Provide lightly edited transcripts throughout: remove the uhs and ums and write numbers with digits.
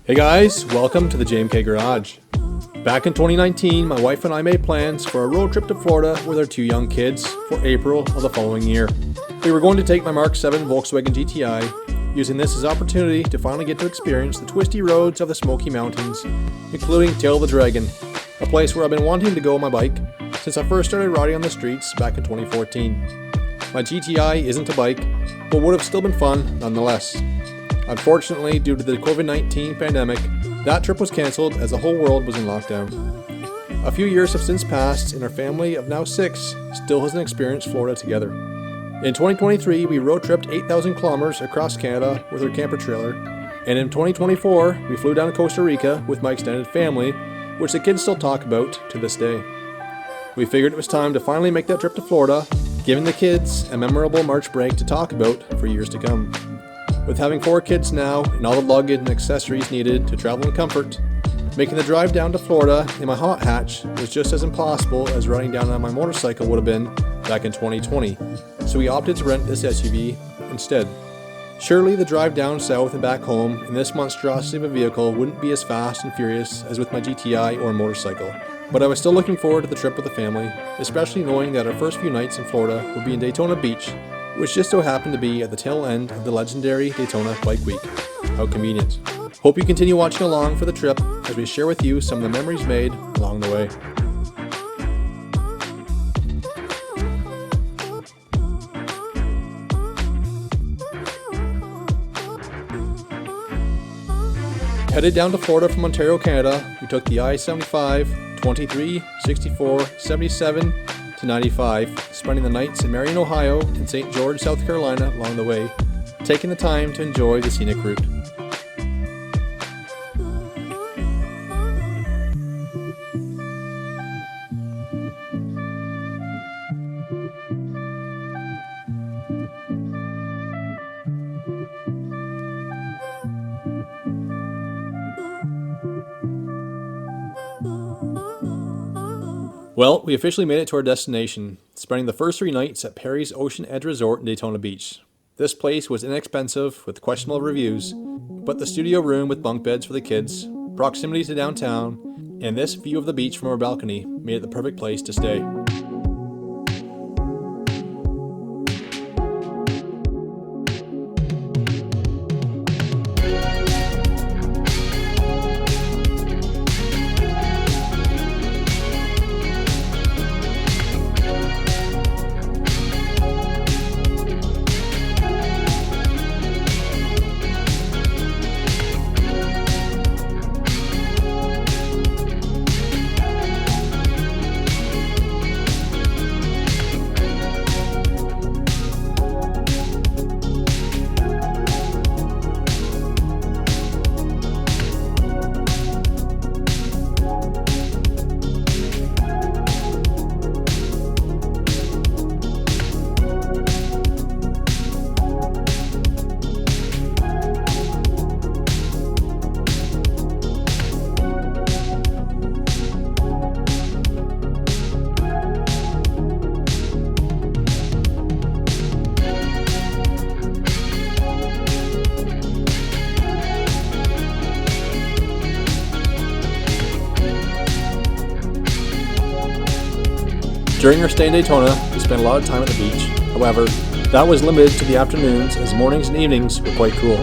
Hey guys, welcome to the JMK Garage. Back in 2019, my wife and I made plans for a road trip to Florida with our two young kids for April of the following year. We were going to take my Mark 7 Volkswagen GTI, using this as opportunity to finally get to experience the twisty roads of the Smoky Mountains, including Tail of the Dragon, a place where I've been wanting to go on my bike since I first started riding on the streets back in 2014. My GTI isn't a bike, but would have still been fun nonetheless. Unfortunately, due to the COVID-19 pandemic, that trip was cancelled as the whole world was in lockdown. A few years have since passed, and our family of now 6 still hasn't experienced Florida together. In 2023, we road tripped 8,000 kilometers across Canada with our camper trailer, and in 2024, we flew down to Costa Rica with my extended family, which the kids still talk about to this day. We figured it was time to finally make that trip to Florida, giving the kids a memorable March break to talk about for years to come. With having 4 kids now and all the luggage and accessories needed to travel in comfort, making the drive down to Florida in my hot hatch was just as impossible as riding down on my motorcycle would have been back in 2020, so we opted to rent this SUV instead. Surely the drive down south and back home in this monstrosity of a vehicle wouldn't be as fast and furious as with my GTI or motorcycle, but I was still looking forward to the trip with the family, especially knowing that our first few nights in Florida would be in Daytona Beach, which just so happened to be at the tail end of the legendary Daytona Bike Week. How convenient. Hope you continue watching along for the trip as we share with you some of the memories made along the way. Headed down to Florida from Ontario, Canada, we took the I-75, 23, 64, 77, to 95, spending the nights in Marion, Ohio, and St. George, South Carolina along the way, taking the time to enjoy the scenic route. Well, we officially made it to our destination, spending the first 3 nights at Perry's Ocean Edge Resort in Daytona Beach. This place was inexpensive with questionable reviews, but the studio room with bunk beds for the kids, proximity to downtown, and this view of the beach from our balcony made it the perfect place to stay. During our stay in Daytona, we spent a lot of time at the beach. However, that was limited to the afternoons as mornings and evenings were quite cool.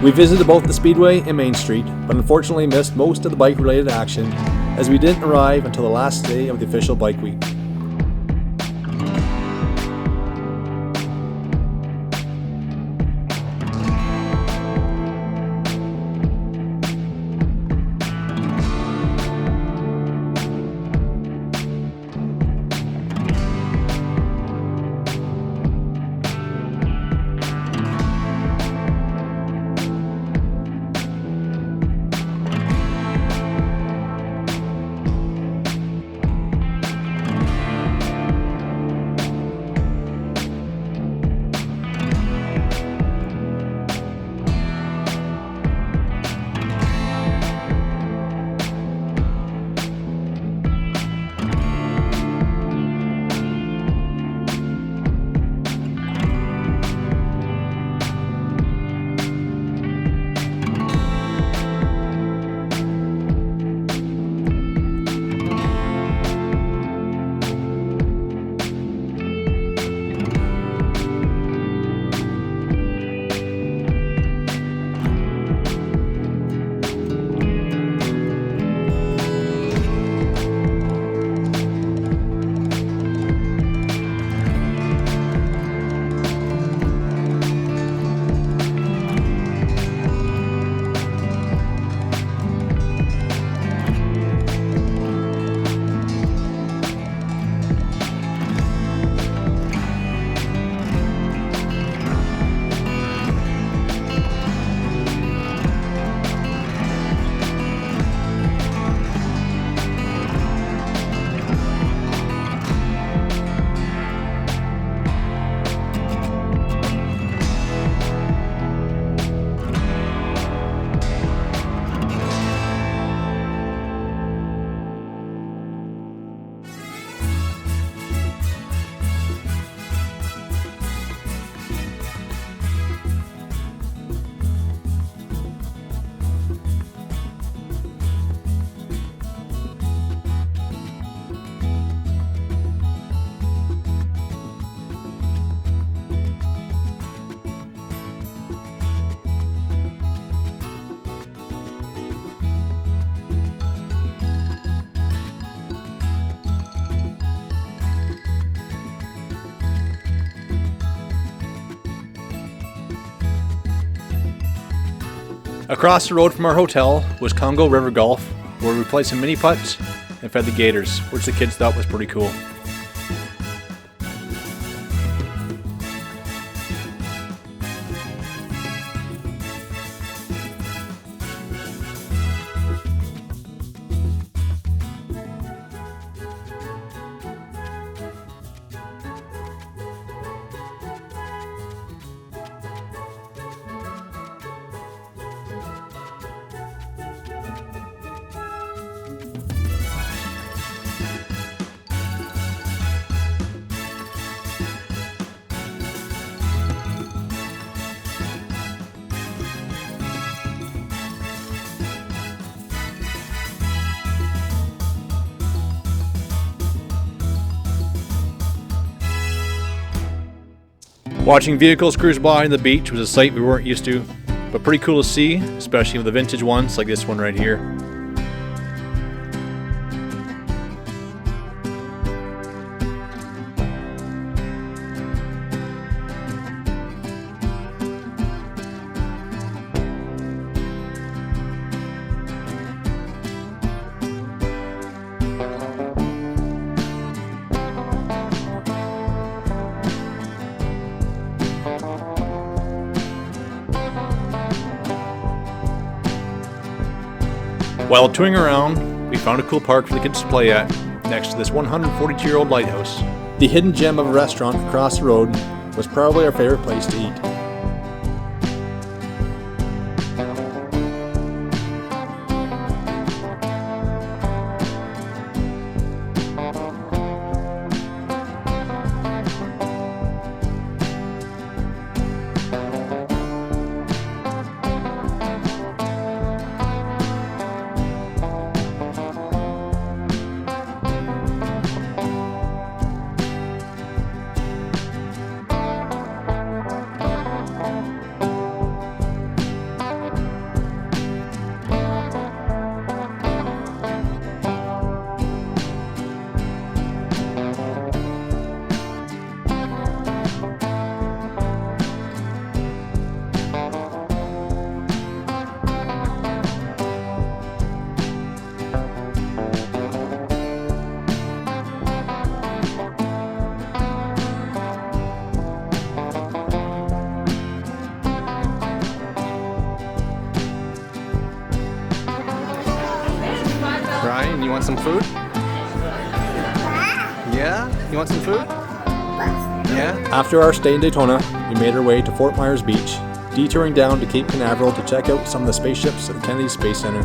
We visited both the Speedway and Main Street, but unfortunately missed most of the bike-related action as we didn't arrive until the last day of the official bike week. Across the road from our hotel was Congo River Golf, where we played some mini putts and fed the gators, which the kids thought was pretty cool. Watching vehicles cruise by the beach was a sight we weren't used to, but pretty cool to see, especially with the vintage ones like this one right here. While touring around, we found a cool park for the kids to play at, next to this 142-year-old lighthouse. The hidden gem of a restaurant across the road was probably our favorite place to eat. Ryan, you want some food? Yeah? You want some food? Yeah? After our stay in Daytona, we made our way to Fort Myers Beach, detouring down to Cape Canaveral to check out some of the spaceships at the Kennedy Space Center.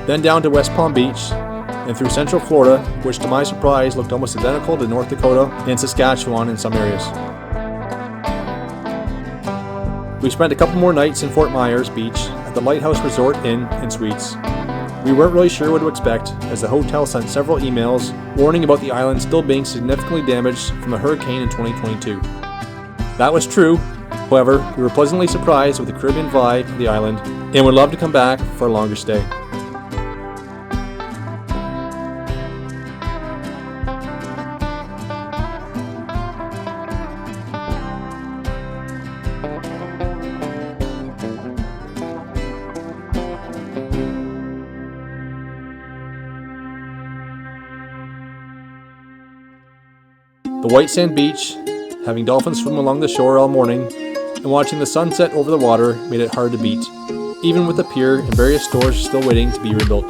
Then down to West Palm Beach, and through Central Florida, which to my surprise looked almost identical to North Dakota and Saskatchewan in some areas. We spent a couple more nights in Fort Myers Beach at the Lighthouse Resort Inn and Suites. We weren't really sure what to expect, as the hotel sent several emails warning about the island still being significantly damaged from a hurricane in 2022. That was true. However, we were pleasantly surprised with the Caribbean vibe of the island and would love to come back for a longer stay. The white sand beach, having dolphins swim along the shore all morning, and watching the sunset over the water made it hard to beat, even with the pier and various stores still waiting to be rebuilt.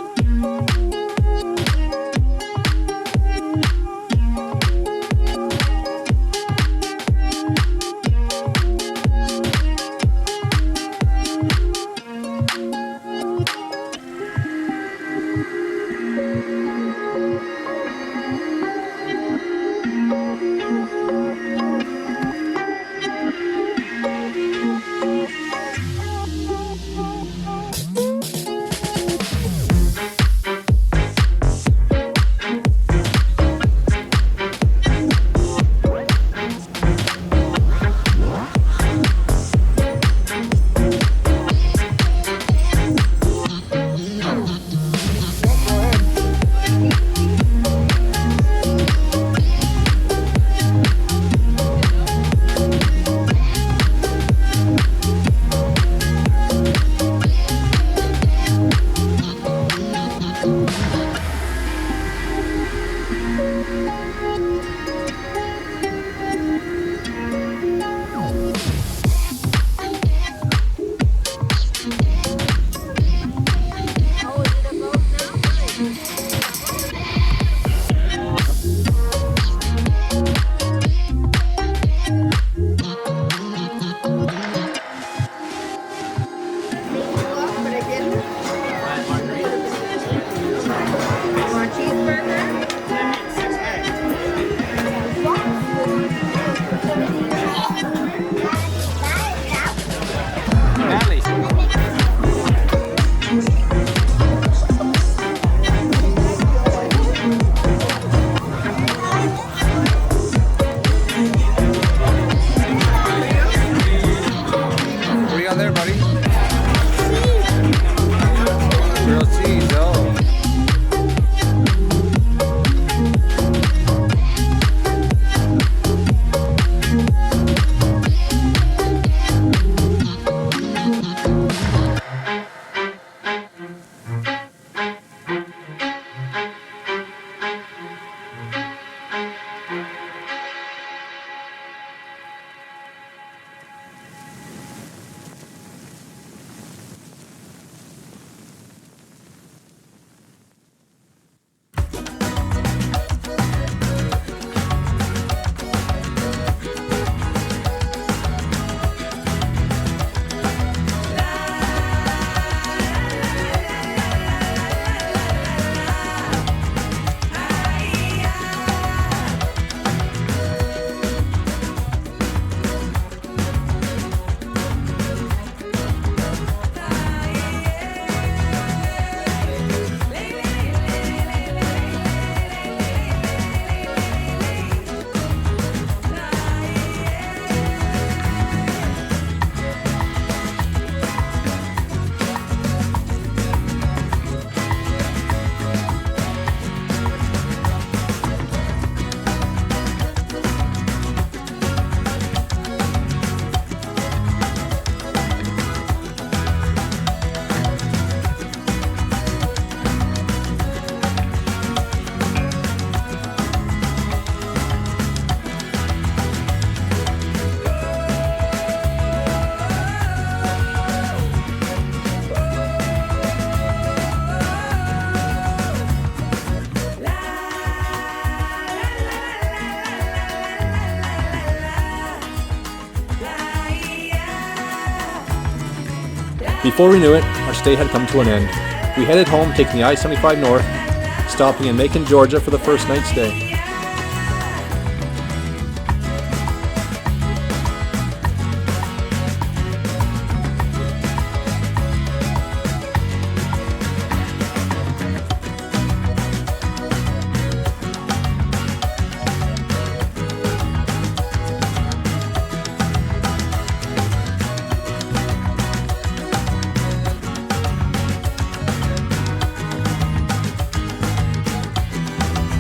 What do you got there, buddy? Grilled cheese, oh. Before we knew it, our stay had come to an end. We headed home taking the I-75 north, stopping in Macon, Georgia for the first night stay.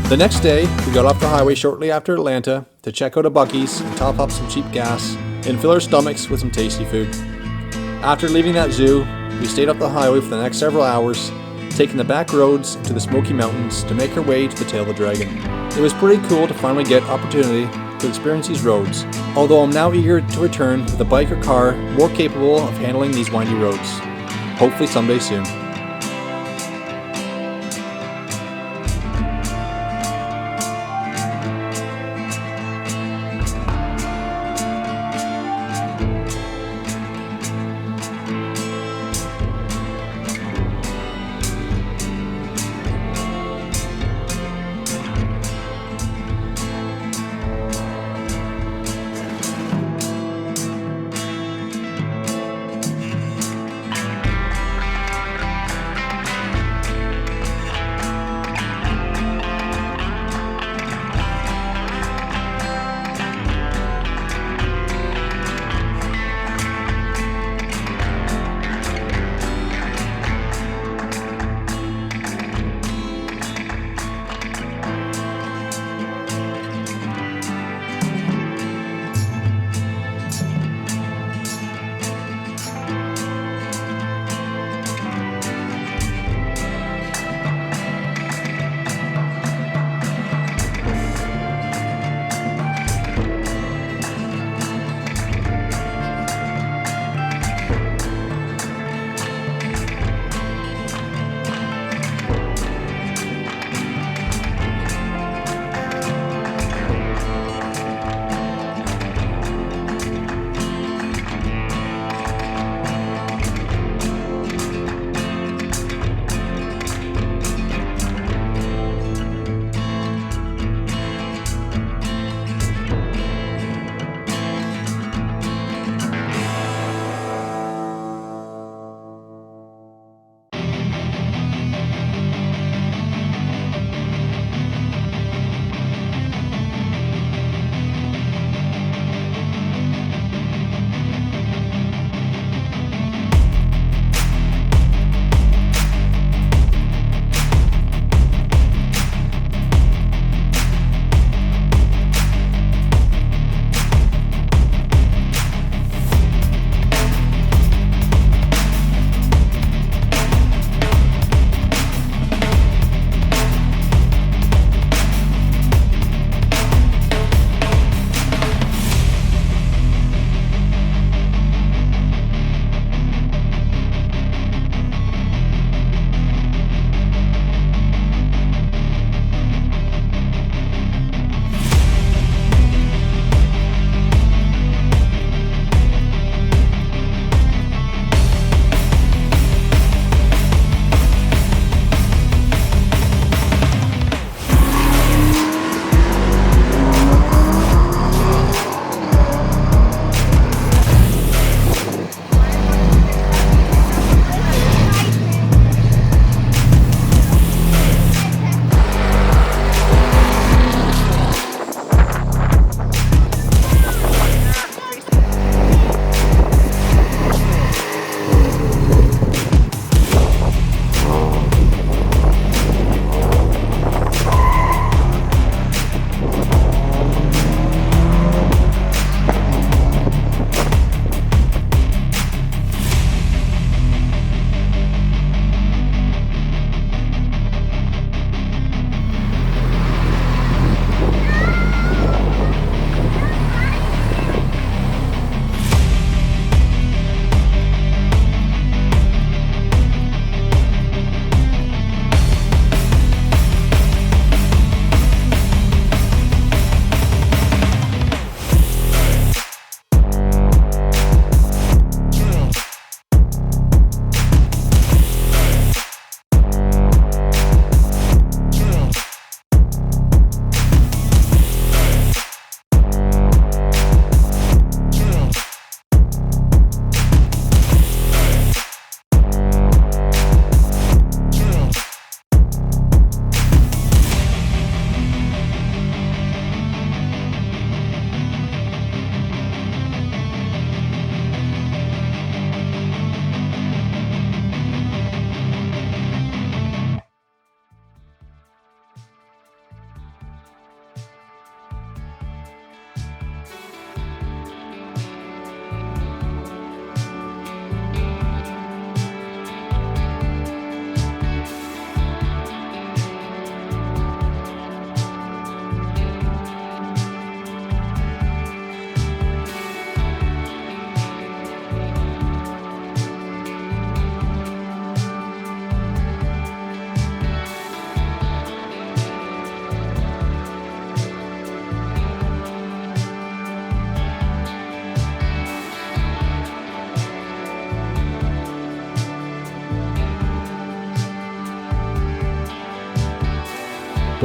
The next day, we got off the highway shortly after Atlanta to check out a Buc-ee's and top up some cheap gas and fill our stomachs with some tasty food. After leaving that zoo, we stayed up the highway for the next several hours, taking the back roads to the Smoky Mountains to make our way to the Tail of the Dragon. It was pretty cool to finally get opportunity to experience these roads, although I'm now eager to return with a bike or car more capable of handling these windy roads. Hopefully someday soon.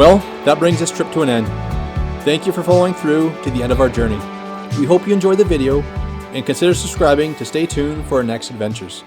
Well, that brings this trip to an end. Thank you for following through to the end of our journey. We hope you enjoyed the video and consider subscribing to stay tuned for our next adventures.